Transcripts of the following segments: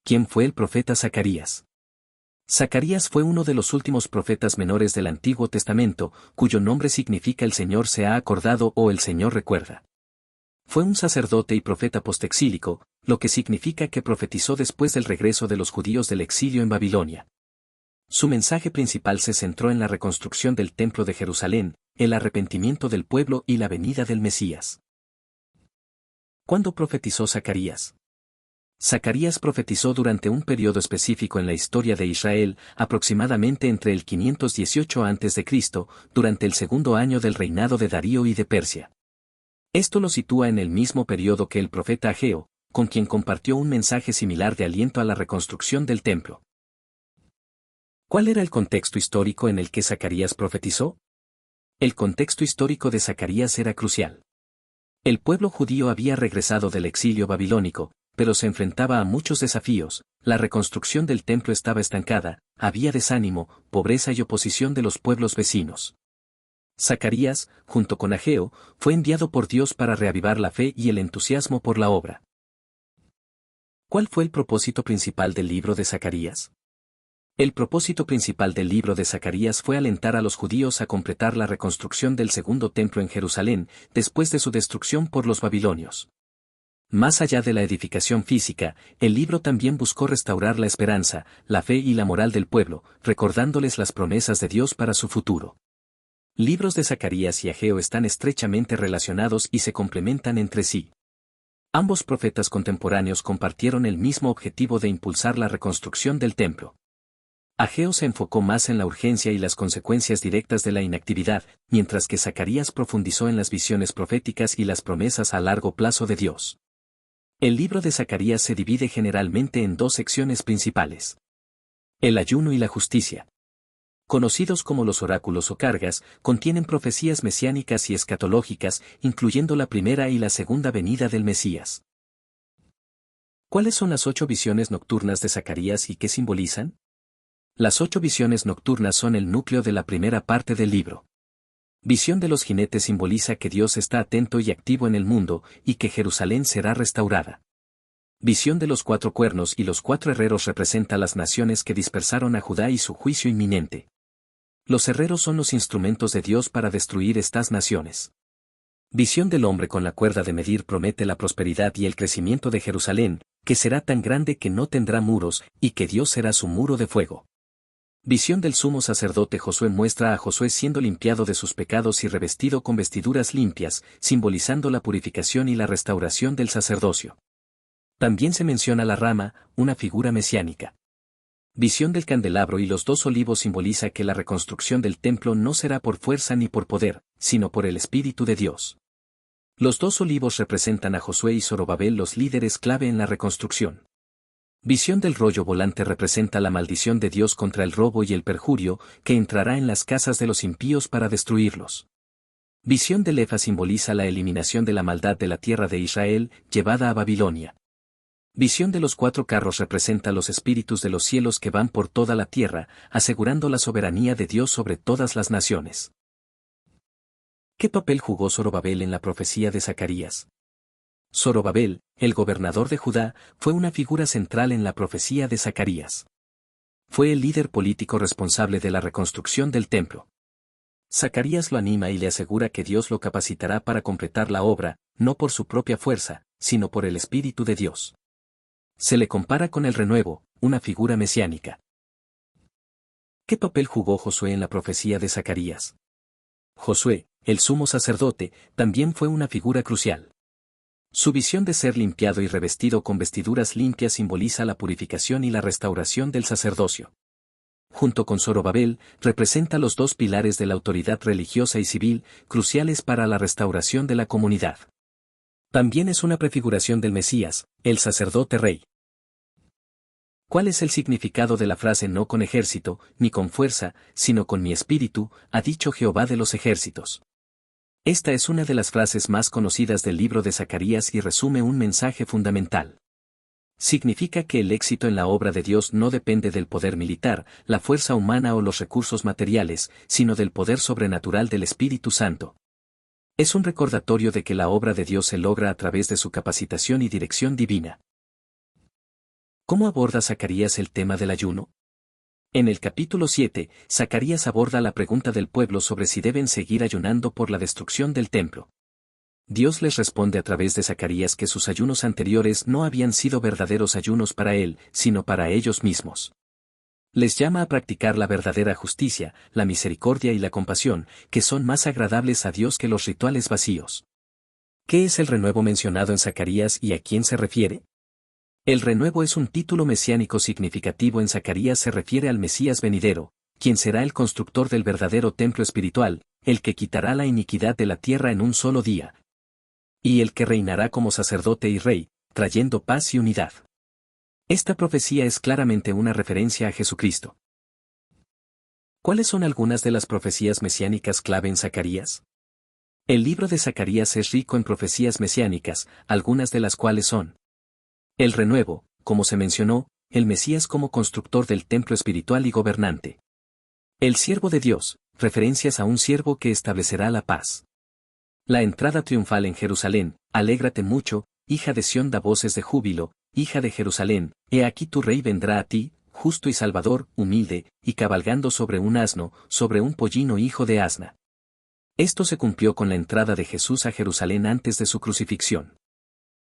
¿Quién fue el profeta Zacarías? Zacarías fue uno de los últimos profetas menores del Antiguo Testamento, cuyo nombre significa el Señor se ha acordado o el Señor recuerda. Fue un sacerdote y profeta postexílico, lo que significa que profetizó después del regreso de los judíos del exilio en Babilonia. Su mensaje principal se centró en la reconstrucción del Templo de Jerusalén, el arrepentimiento del pueblo y la venida del Mesías. ¿Cuándo profetizó Zacarías? Zacarías profetizó durante un periodo específico en la historia de Israel, aproximadamente entre el 518 a.C., durante el segundo año del reinado de Darío y de Persia. Esto lo sitúa en el mismo periodo que el profeta Ageo, con quien compartió un mensaje similar de aliento a la reconstrucción del templo. ¿Cuál era el contexto histórico en el que Zacarías profetizó? El contexto histórico de Zacarías era crucial. El pueblo judío había regresado del exilio babilónico, pero se enfrentaba a muchos desafíos, la reconstrucción del templo estaba estancada, había desánimo, pobreza y oposición de los pueblos vecinos. Zacarías, junto con Ageo, fue enviado por Dios para reavivar la fe y el entusiasmo por la obra. ¿Cuál fue el propósito principal del libro de Zacarías? El propósito principal del libro de Zacarías fue alentar a los judíos a completar la reconstrucción del segundo templo en Jerusalén, después de su destrucción por los babilonios. Más allá de la edificación física, el libro también buscó restaurar la esperanza, la fe y la moral del pueblo, recordándoles las promesas de Dios para su futuro. Libros de Zacarías y Ageo están estrechamente relacionados y se complementan entre sí. Ambos profetas contemporáneos compartieron el mismo objetivo de impulsar la reconstrucción del templo. Ageo se enfocó más en la urgencia y las consecuencias directas de la inactividad, mientras que Zacarías profundizó en las visiones proféticas y las promesas a largo plazo de Dios. El libro de Zacarías se divide generalmente en dos secciones principales. El ayuno y la justicia. Conocidos como los oráculos o cargas, contienen profecías mesiánicas y escatológicas, incluyendo la primera y la segunda venida del Mesías. ¿Cuáles son las 8 visiones nocturnas de Zacarías y qué simbolizan? Las 8 visiones nocturnas son el núcleo de la primera parte del libro. Visión de los jinetes simboliza que Dios está atento y activo en el mundo, y que Jerusalén será restaurada. Visión de los 4 cuernos y los 4 herreros representa las naciones que dispersaron a Judá y su juicio inminente. Los herreros son los instrumentos de Dios para destruir estas naciones. Visión del hombre con la cuerda de medir promete la prosperidad y el crecimiento de Jerusalén, que será tan grande que no tendrá muros, y que Dios será su muro de fuego. Visión del sumo sacerdote Josué muestra a Josué siendo limpiado de sus pecados y revestido con vestiduras limpias, simbolizando la purificación y la restauración del sacerdocio. También se menciona la rama, una figura mesiánica. Visión del candelabro y los 2 olivos simboliza que la reconstrucción del templo no será por fuerza ni por poder, sino por el Espíritu de Dios. Los 2 olivos representan a Josué y Zorobabel, los líderes clave en la reconstrucción. Visión del rollo volante representa la maldición de Dios contra el robo y el perjurio, que entrará en las casas de los impíos para destruirlos. Visión del efa simboliza la eliminación de la maldad de la tierra de Israel, llevada a Babilonia. Visión de los 4 carros representa los espíritus de los cielos que van por toda la tierra, asegurando la soberanía de Dios sobre todas las naciones. ¿Qué papel jugó Zorobabel en la profecía de Zacarías? Zorobabel, el gobernador de Judá, fue una figura central en la profecía de Zacarías. Fue el líder político responsable de la reconstrucción del templo. Zacarías lo anima y le asegura que Dios lo capacitará para completar la obra, no por su propia fuerza, sino por el Espíritu de Dios. Se le compara con el renuevo, una figura mesiánica. ¿Qué papel jugó Josué en la profecía de Zacarías? Josué, el sumo sacerdote, también fue una figura crucial. Su visión de ser limpiado y revestido con vestiduras limpias simboliza la purificación y la restauración del sacerdocio. Junto con Zorobabel, representa los 2 pilares de la autoridad religiosa y civil, cruciales para la restauración de la comunidad. También es una prefiguración del Mesías, el sacerdote rey. ¿Cuál es el significado de la frase no con ejército, ni con fuerza, sino con mi espíritu, ha dicho Jehová de los ejércitos? Esta es una de las frases más conocidas del libro de Zacarías y resume un mensaje fundamental. Significa que el éxito en la obra de Dios no depende del poder militar, la fuerza humana o los recursos materiales, sino del poder sobrenatural del Espíritu Santo. Es un recordatorio de que la obra de Dios se logra a través de su capacitación y dirección divina. ¿Cómo aborda Zacarías el tema del ayuno? En el capítulo 7, Zacarías aborda la pregunta del pueblo sobre si deben seguir ayunando por la destrucción del templo. Dios les responde a través de Zacarías que sus ayunos anteriores no habían sido verdaderos ayunos para él, sino para ellos mismos. Les llama a practicar la verdadera justicia, la misericordia y la compasión, que son más agradables a Dios que los rituales vacíos. ¿Qué es el renuevo mencionado en Zacarías y a quién se refiere? El renuevo es un título mesiánico significativo. En Zacarías se refiere al Mesías venidero, quien será el constructor del verdadero templo espiritual, el que quitará la iniquidad de la tierra en un solo día. Y el que reinará como sacerdote y rey, trayendo paz y unidad. Esta profecía es claramente una referencia a Jesucristo. ¿Cuáles son algunas de las profecías mesiánicas clave en Zacarías? El libro de Zacarías es rico en profecías mesiánicas, algunas de las cuales son: el renuevo, como se mencionó, el Mesías como constructor del templo espiritual y gobernante. El siervo de Dios, referencias a un siervo que establecerá la paz. La entrada triunfal en Jerusalén, alégrate mucho, hija de Sión, da voces de júbilo, hija de Jerusalén, he aquí tu rey vendrá a ti, justo y salvador, humilde, y cabalgando sobre un asno, sobre un pollino hijo de asna. Esto se cumplió con la entrada de Jesús a Jerusalén antes de su crucifixión.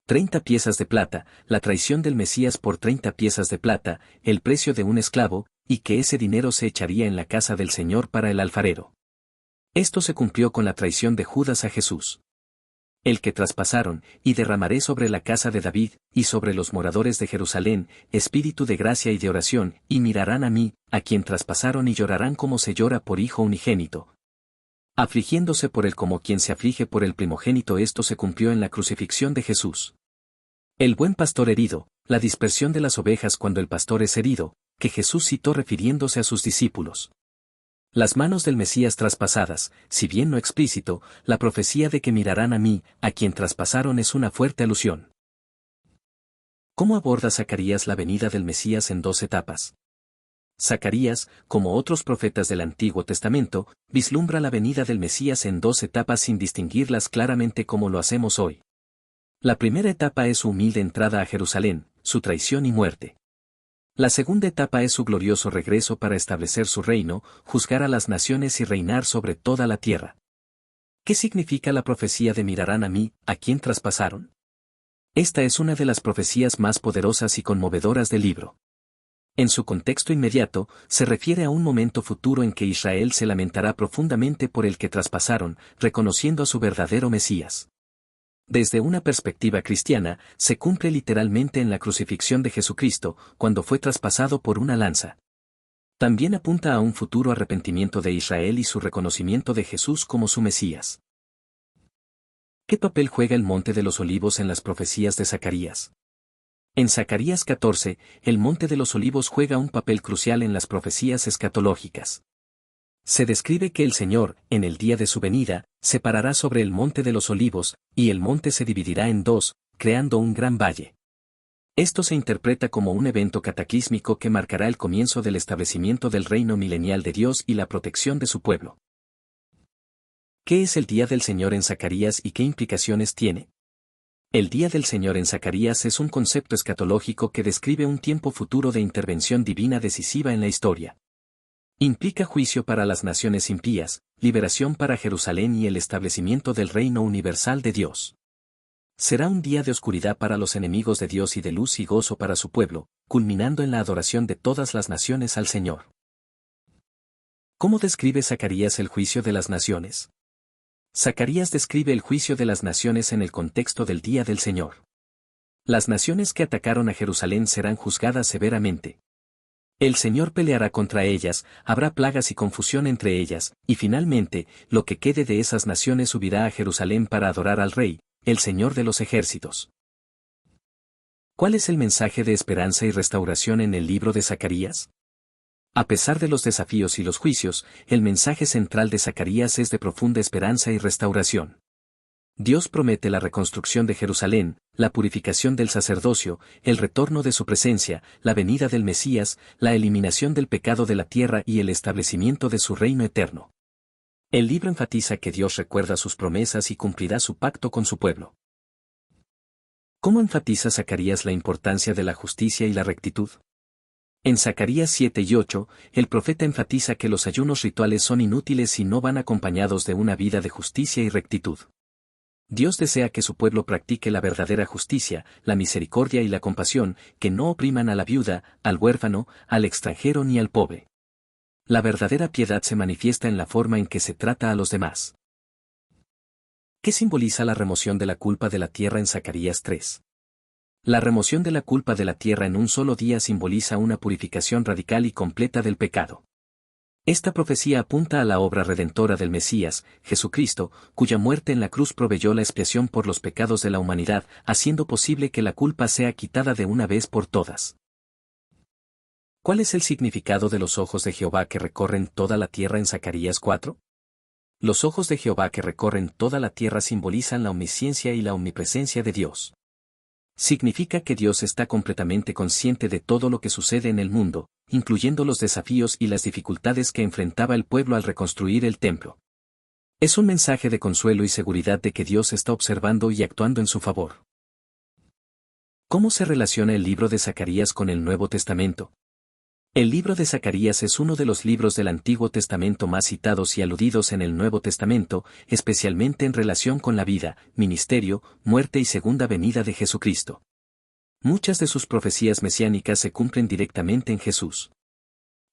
30 piezas de plata, la traición del Mesías por 30 piezas de plata, el precio de un esclavo, y que ese dinero se echaría en la casa del Señor para el alfarero. Esto se cumplió con la traición de Judas a Jesús. El que traspasaron, y derramaré sobre la casa de David, y sobre los moradores de Jerusalén, espíritu de gracia y de oración, y mirarán a mí, a quien traspasaron y llorarán como se llora por hijo unigénito. Afligiéndose por él como quien se aflige por el primogénito. Esto se cumplió en la crucifixión de Jesús. El buen pastor herido, la dispersión de las ovejas cuando el pastor es herido, que Jesús citó refiriéndose a sus discípulos. Las manos del Mesías traspasadas, si bien no explícito, la profecía de que mirarán a mí, a quien traspasaron, es una fuerte alusión. ¿Cómo aborda Zacarías la venida del Mesías en 2 etapas? Zacarías, como otros profetas del Antiguo Testamento, vislumbra la venida del Mesías en 2 etapas sin distinguirlas claramente como lo hacemos hoy. La primera etapa es su humilde entrada a Jerusalén, su traición y muerte. La segunda etapa es su glorioso regreso para establecer su reino, juzgar a las naciones y reinar sobre toda la tierra. ¿Qué significa la profecía de mirarán a mí, a quien traspasaron? Esta es una de las profecías más poderosas y conmovedoras del libro. En su contexto inmediato, se refiere a un momento futuro en que Israel se lamentará profundamente por el que traspasaron, reconociendo a su verdadero Mesías. Desde una perspectiva cristiana, se cumple literalmente en la crucifixión de Jesucristo, cuando fue traspasado por una lanza. También apunta a un futuro arrepentimiento de Israel y su reconocimiento de Jesús como su Mesías. ¿Qué papel juega el Monte de los Olivos en las profecías de Zacarías? En Zacarías 14, el Monte de los Olivos juega un papel crucial en las profecías escatológicas. Se describe que el Señor, en el día de su venida, se parará sobre el Monte de los Olivos, y el monte se dividirá en 2, creando un gran valle. Esto se interpreta como un evento cataclísmico que marcará el comienzo del establecimiento del reino milenial de Dios y la protección de su pueblo. ¿Qué es el día del Señor en Zacarías y qué implicaciones tiene? El día del Señor en Zacarías es un concepto escatológico que describe un tiempo futuro de intervención divina decisiva en la historia. Implica juicio para las naciones impías, liberación para Jerusalén y el establecimiento del reino universal de Dios. Será un día de oscuridad para los enemigos de Dios y de luz y gozo para su pueblo, culminando en la adoración de todas las naciones al Señor. ¿Cómo describe Zacarías el juicio de las naciones? Zacarías describe el juicio de las naciones en el contexto del día del Señor. Las naciones que atacaron a Jerusalén serán juzgadas severamente. El Señor peleará contra ellas, habrá plagas y confusión entre ellas, y finalmente, lo que quede de esas naciones subirá a Jerusalén para adorar al Rey, el Señor de los ejércitos. ¿Cuál es el mensaje de esperanza y restauración en el libro de Zacarías? A pesar de los desafíos y los juicios, el mensaje central de Zacarías es de profunda esperanza y restauración. Dios promete la reconstrucción de Jerusalén, la purificación del sacerdocio, el retorno de su presencia, la venida del Mesías, la eliminación del pecado de la tierra y el establecimiento de su reino eterno. El libro enfatiza que Dios recuerda sus promesas y cumplirá su pacto con su pueblo. ¿Cómo enfatiza Zacarías la importancia de la justicia y la rectitud? En Zacarías 7 y 8, el profeta enfatiza que los ayunos rituales son inútiles si no van acompañados de una vida de justicia y rectitud. Dios desea que su pueblo practique la verdadera justicia, la misericordia y la compasión, que no opriman a la viuda, al huérfano, al extranjero ni al pobre. La verdadera piedad se manifiesta en la forma en que se trata a los demás. ¿Qué simboliza la remoción de la culpa de la tierra en Zacarías 3? La remoción de la culpa de la tierra en un solo día simboliza una purificación radical y completa del pecado. Esta profecía apunta a la obra redentora del Mesías, Jesucristo, cuya muerte en la cruz proveyó la expiación por los pecados de la humanidad, haciendo posible que la culpa sea quitada de una vez por todas. ¿Cuál es el significado de los ojos de Jehová que recorren toda la tierra en Zacarías 4? Los ojos de Jehová que recorren toda la tierra simbolizan la omnisciencia y la omnipresencia de Dios. Significa que Dios está completamente consciente de todo lo que sucede en el mundo, incluyendo los desafíos y las dificultades que enfrentaba el pueblo al reconstruir el templo. Es un mensaje de consuelo y seguridad de que Dios está observando y actuando en su favor. ¿Cómo se relaciona el libro de Zacarías con el Nuevo Testamento? El libro de Zacarías es uno de los libros del Antiguo Testamento más citados y aludidos en el Nuevo Testamento, especialmente en relación con la vida, ministerio, muerte y segunda venida de Jesucristo. Muchas de sus profecías mesiánicas se cumplen directamente en Jesús.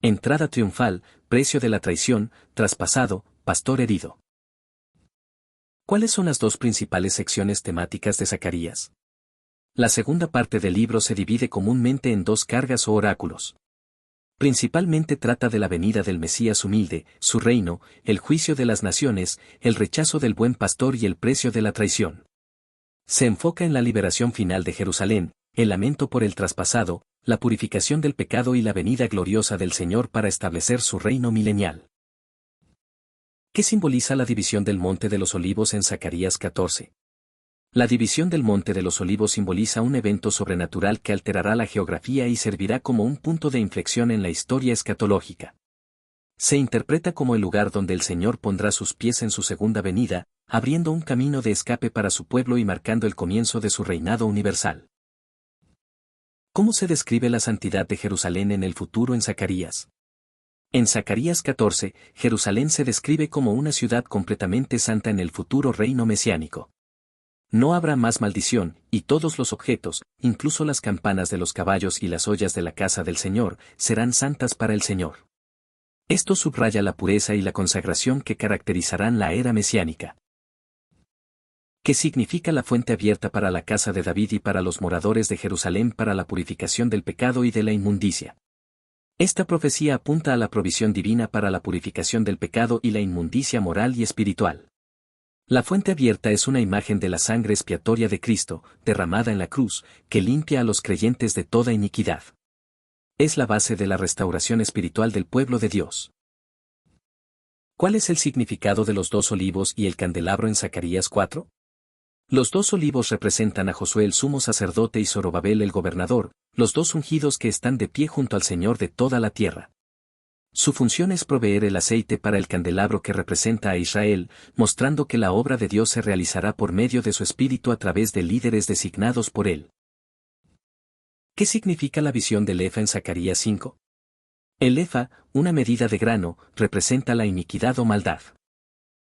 Entrada triunfal, precio de la traición, traspasado, pastor herido. ¿Cuáles son las dos principales secciones temáticas de Zacarías? La segunda parte del libro se divide comúnmente en dos cargas o oráculos. Principalmente trata de la venida del Mesías humilde, su reino, el juicio de las naciones, el rechazo del buen pastor y el precio de la traición. Se enfoca en la liberación final de Jerusalén, el lamento por el traspasado, la purificación del pecado y la venida gloriosa del Señor para establecer su reino milenial. ¿Qué simboliza la división del Monte de los Olivos en Zacarías 14? La división del Monte de los Olivos simboliza un evento sobrenatural que alterará la geografía y servirá como un punto de inflexión en la historia escatológica. Se interpreta como el lugar donde el Señor pondrá sus pies en su segunda venida, abriendo un camino de escape para su pueblo y marcando el comienzo de su reinado universal. ¿Cómo se describe la santidad de Jerusalén en el futuro en Zacarías? En Zacarías 14, Jerusalén se describe como una ciudad completamente santa en el futuro reino mesiánico. No habrá más maldición, y todos los objetos, incluso las campanas de los caballos y las ollas de la casa del Señor, serán santas para el Señor. Esto subraya la pureza y la consagración que caracterizarán la era mesiánica. ¿Qué significa la fuente abierta para la casa de David y para los moradores de Jerusalén para la purificación del pecado y de la inmundicia? Esta profecía apunta a la provisión divina para la purificación del pecado y la inmundicia moral y espiritual. La fuente abierta es una imagen de la sangre expiatoria de Cristo, derramada en la cruz, que limpia a los creyentes de toda iniquidad. Es la base de la restauración espiritual del pueblo de Dios. ¿Cuál es el significado de los dos olivos y el candelabro en Zacarías 4? Los dos olivos representan a Josué el sumo sacerdote y Zorobabel el gobernador, los dos ungidos que están de pie junto al Señor de toda la tierra. Su función es proveer el aceite para el candelabro que representa a Israel, mostrando que la obra de Dios se realizará por medio de su Espíritu a través de líderes designados por él. ¿Qué significa la visión del efa en Zacarías 5? El efa, una medida de grano, representa la iniquidad o maldad.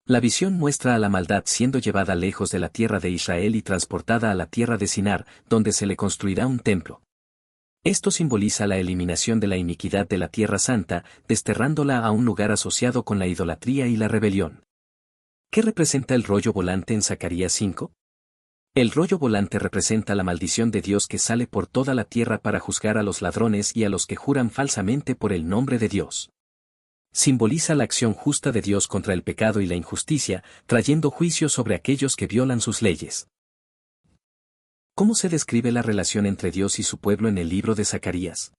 La visión muestra a la maldad siendo llevada lejos de la tierra de Israel y transportada a la tierra de Sinar, donde se le construirá un templo. Esto simboliza la eliminación de la iniquidad de la Tierra Santa, desterrándola a un lugar asociado con la idolatría y la rebelión. ¿Qué representa el rollo volante en Zacarías 5? El rollo volante representa la maldición de Dios que sale por toda la tierra para juzgar a los ladrones y a los que juran falsamente por el nombre de Dios. Simboliza la acción justa de Dios contra el pecado y la injusticia, trayendo juicio sobre aquellos que violan sus leyes. ¿Cómo se describe la relación entre Dios y su pueblo en el libro de Zacarías?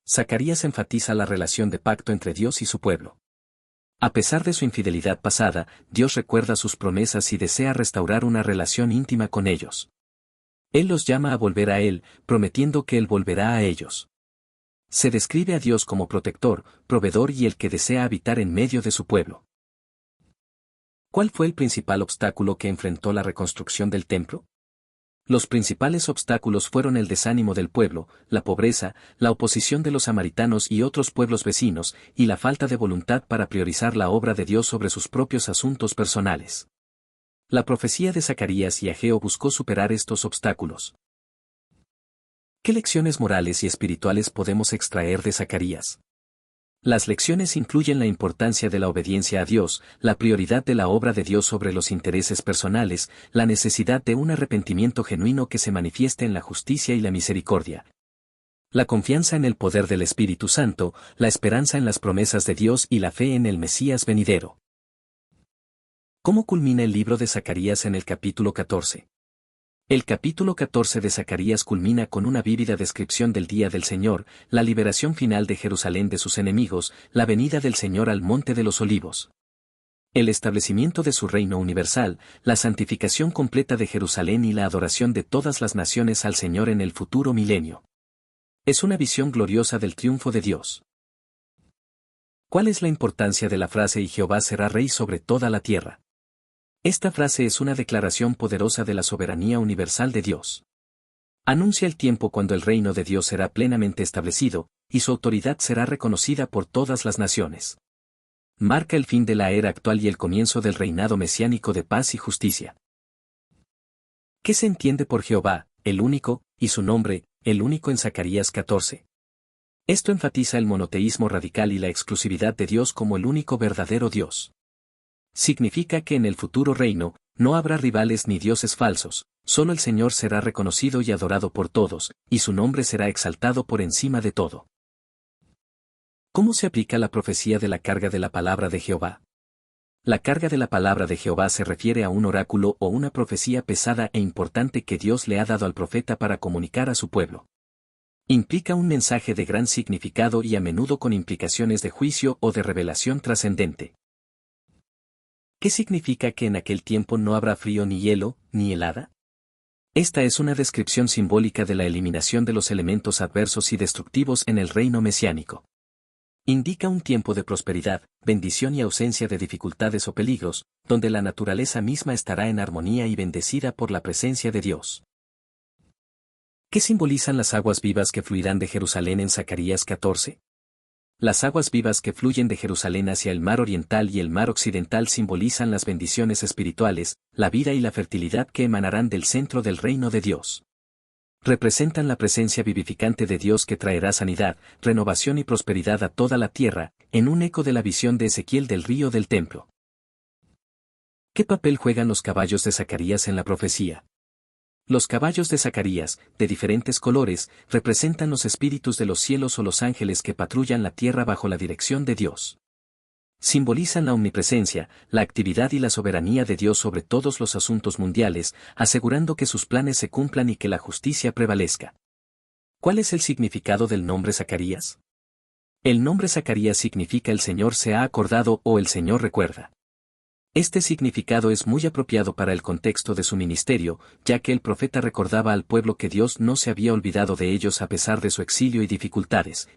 Zacarías enfatiza la relación de pacto entre Dios y su pueblo. A pesar de su infidelidad pasada, Dios recuerda sus promesas y desea restaurar una relación íntima con ellos. Él los llama a volver a Él, prometiendo que Él volverá a ellos. Se describe a Dios como protector, proveedor y el que desea habitar en medio de su pueblo. ¿Cuál fue el principal obstáculo que enfrentó la reconstrucción del templo? Los principales obstáculos fueron el desánimo del pueblo, la pobreza, la oposición de los samaritanos y otros pueblos vecinos, y la falta de voluntad para priorizar la obra de Dios sobre sus propios asuntos personales. La profecía de Zacarías y Ageo buscó superar estos obstáculos. ¿Qué lecciones morales y espirituales podemos extraer de Zacarías? Las lecciones incluyen la importancia de la obediencia a Dios, la prioridad de la obra de Dios sobre los intereses personales, la necesidad de un arrepentimiento genuino que se manifieste en la justicia y la misericordia, la confianza en el poder del Espíritu Santo, la esperanza en las promesas de Dios y la fe en el Mesías venidero. ¿Cómo culmina el libro de Zacarías en el capítulo 14? El capítulo 14 de Zacarías culmina con una vívida descripción del día del Señor, la liberación final de Jerusalén de sus enemigos, la venida del Señor al Monte de los Olivos, el establecimiento de su reino universal, la santificación completa de Jerusalén y la adoración de todas las naciones al Señor en el futuro milenio. Es una visión gloriosa del triunfo de Dios. ¿Cuál es la importancia de la frase "y Jehová será rey sobre toda la tierra"? Esta frase es una declaración poderosa de la soberanía universal de Dios. Anuncia el tiempo cuando el reino de Dios será plenamente establecido, y su autoridad será reconocida por todas las naciones. Marca el fin de la era actual y el comienzo del reinado mesiánico de paz y justicia. ¿Qué se entiende por Jehová, el único, y su nombre, el único en Zacarías 14? Esto enfatiza el monoteísmo radical y la exclusividad de Dios como el único verdadero Dios. Significa que en el futuro reino, no habrá rivales ni dioses falsos, solo el Señor será reconocido y adorado por todos, y su nombre será exaltado por encima de todo. ¿Cómo se aplica la profecía de la carga de la palabra de Jehová? La carga de la palabra de Jehová se refiere a un oráculo o una profecía pesada e importante que Dios le ha dado al profeta para comunicar a su pueblo. Implica un mensaje de gran significado y a menudo con implicaciones de juicio o de revelación trascendente. ¿Qué significa que en aquel tiempo no habrá frío ni hielo, ni helada? Esta es una descripción simbólica de la eliminación de los elementos adversos y destructivos en el reino mesiánico. Indica un tiempo de prosperidad, bendición y ausencia de dificultades o peligros, donde la naturaleza misma estará en armonía y bendecida por la presencia de Dios. ¿Qué simbolizan las aguas vivas que fluirán de Jerusalén en Zacarías 14? Las aguas vivas que fluyen de Jerusalén hacia el mar oriental y el mar occidental simbolizan las bendiciones espirituales, la vida y la fertilidad que emanarán del centro del reino de Dios. Representan la presencia vivificante de Dios que traerá sanidad, renovación y prosperidad a toda la tierra, en un eco de la visión de Ezequiel del río del templo. ¿Qué papel juegan los caballos de Zacarías en la profecía? Los caballos de Zacarías, de diferentes colores, representan los espíritus de los cielos o los ángeles que patrullan la tierra bajo la dirección de Dios. Simbolizan la omnipresencia, la actividad y la soberanía de Dios sobre todos los asuntos mundiales, asegurando que sus planes se cumplan y que la justicia prevalezca. ¿Cuál es el significado del nombre Zacarías? El nombre Zacarías significa "el Señor se ha acordado" o "el Señor recuerda". Este significado es muy apropiado para el contexto de su ministerio, ya que el profeta recordaba al pueblo que Dios no se había olvidado de ellos a pesar de su exilio y dificultades,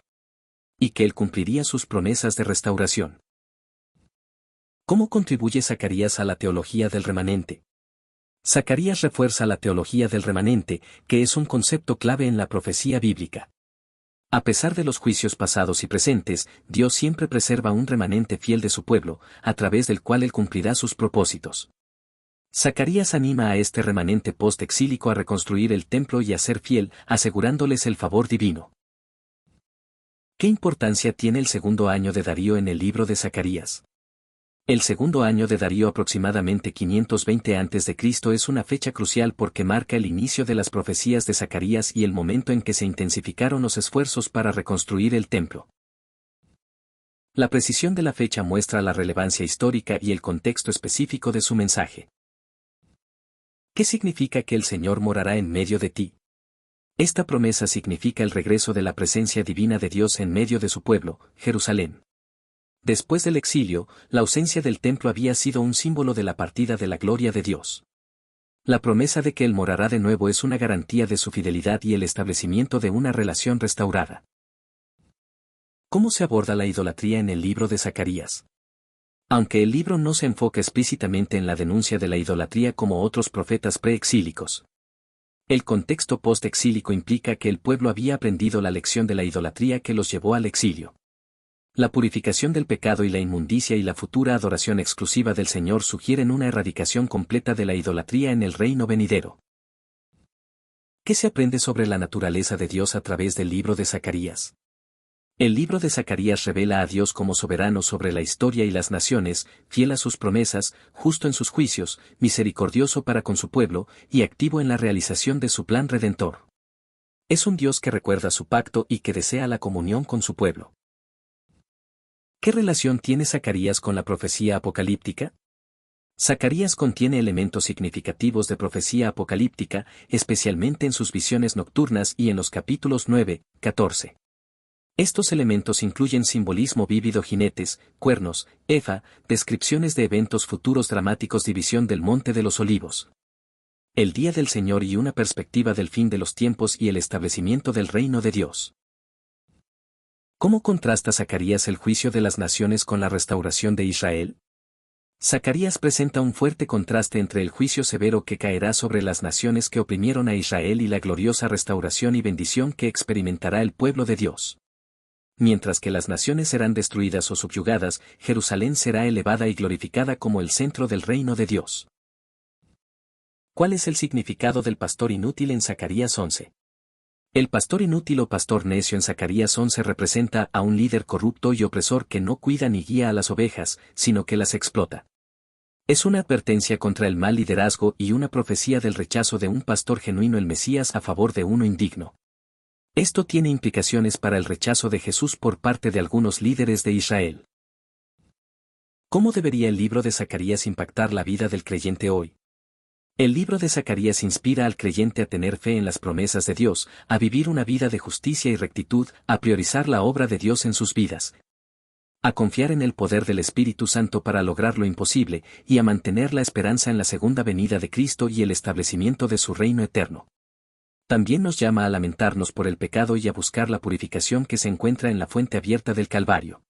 y que Él cumpliría sus promesas de restauración. ¿Cómo contribuye Zacarías a la teología del remanente? Zacarías refuerza la teología del remanente, que es un concepto clave en la profecía bíblica. A pesar de los juicios pasados y presentes, Dios siempre preserva un remanente fiel de su pueblo, a través del cual Él cumplirá sus propósitos. Zacarías anima a este remanente post-exílico a reconstruir el templo y a ser fiel, asegurándoles el favor divino. ¿Qué importancia tiene el segundo año de Darío en el libro de Zacarías? El segundo año de Darío, aproximadamente 520 a.C., es una fecha crucial porque marca el inicio de las profecías de Zacarías y el momento en que se intensificaron los esfuerzos para reconstruir el templo. La precisión de la fecha muestra la relevancia histórica y el contexto específico de su mensaje. ¿Qué significa que el Señor morará en medio de ti? Esta promesa significa el regreso de la presencia divina de Dios en medio de su pueblo, Jerusalén. Después del exilio, la ausencia del templo había sido un símbolo de la partida de la gloria de Dios. La promesa de que Él morará de nuevo es una garantía de su fidelidad y el establecimiento de una relación restaurada. ¿Cómo se aborda la idolatría en el libro de Zacarías? Aunque el libro no se enfoca explícitamente en la denuncia de la idolatría como otros profetas preexílicos, El contexto post-exílico implica que el pueblo había aprendido la lección de la idolatría que los llevó al exilio. La purificación del pecado y la inmundicia y la futura adoración exclusiva del Señor sugieren una erradicación completa de la idolatría en el reino venidero. ¿Qué se aprende sobre la naturaleza de Dios a través del libro de Zacarías? El libro de Zacarías revela a Dios como soberano sobre la historia y las naciones, fiel a sus promesas, justo en sus juicios, misericordioso para con su pueblo, y activo en la realización de su plan redentor. Es un Dios que recuerda su pacto y que desea la comunión con su pueblo. ¿Qué relación tiene Zacarías con la profecía apocalíptica? Zacarías contiene elementos significativos de profecía apocalíptica, especialmente en sus visiones nocturnas y en los capítulos 9, 14. Estos elementos incluyen simbolismo vívido, jinetes, cuernos, efa, descripciones de eventos futuros dramáticos, división del Monte de los Olivos, el día del Señor y una perspectiva del fin de los tiempos y el establecimiento del reino de Dios. ¿Cómo contrasta Zacarías el juicio de las naciones con la restauración de Israel? Zacarías presenta un fuerte contraste entre el juicio severo que caerá sobre las naciones que oprimieron a Israel y la gloriosa restauración y bendición que experimentará el pueblo de Dios. Mientras que las naciones serán destruidas o subyugadas, Jerusalén será elevada y glorificada como el centro del reino de Dios. ¿Cuál es el significado del pastor inútil en Zacarías 11? El pastor inútil o pastor necio en Zacarías 11 representa a un líder corrupto y opresor que no cuida ni guía a las ovejas, sino que las explota. Es una advertencia contra el mal liderazgo y una profecía del rechazo de un pastor genuino, el Mesías, a favor de uno indigno. Esto tiene implicaciones para el rechazo de Jesús por parte de algunos líderes de Israel. ¿Cómo debería el libro de Zacarías impactar la vida del creyente hoy? El libro de Zacarías inspira al creyente a tener fe en las promesas de Dios, a vivir una vida de justicia y rectitud, a priorizar la obra de Dios en sus vidas, a confiar en el poder del Espíritu Santo para lograr lo imposible, y a mantener la esperanza en la segunda venida de Cristo y el establecimiento de su reino eterno. También nos llama a lamentarnos por el pecado y a buscar la purificación que se encuentra en la fuente abierta del Calvario.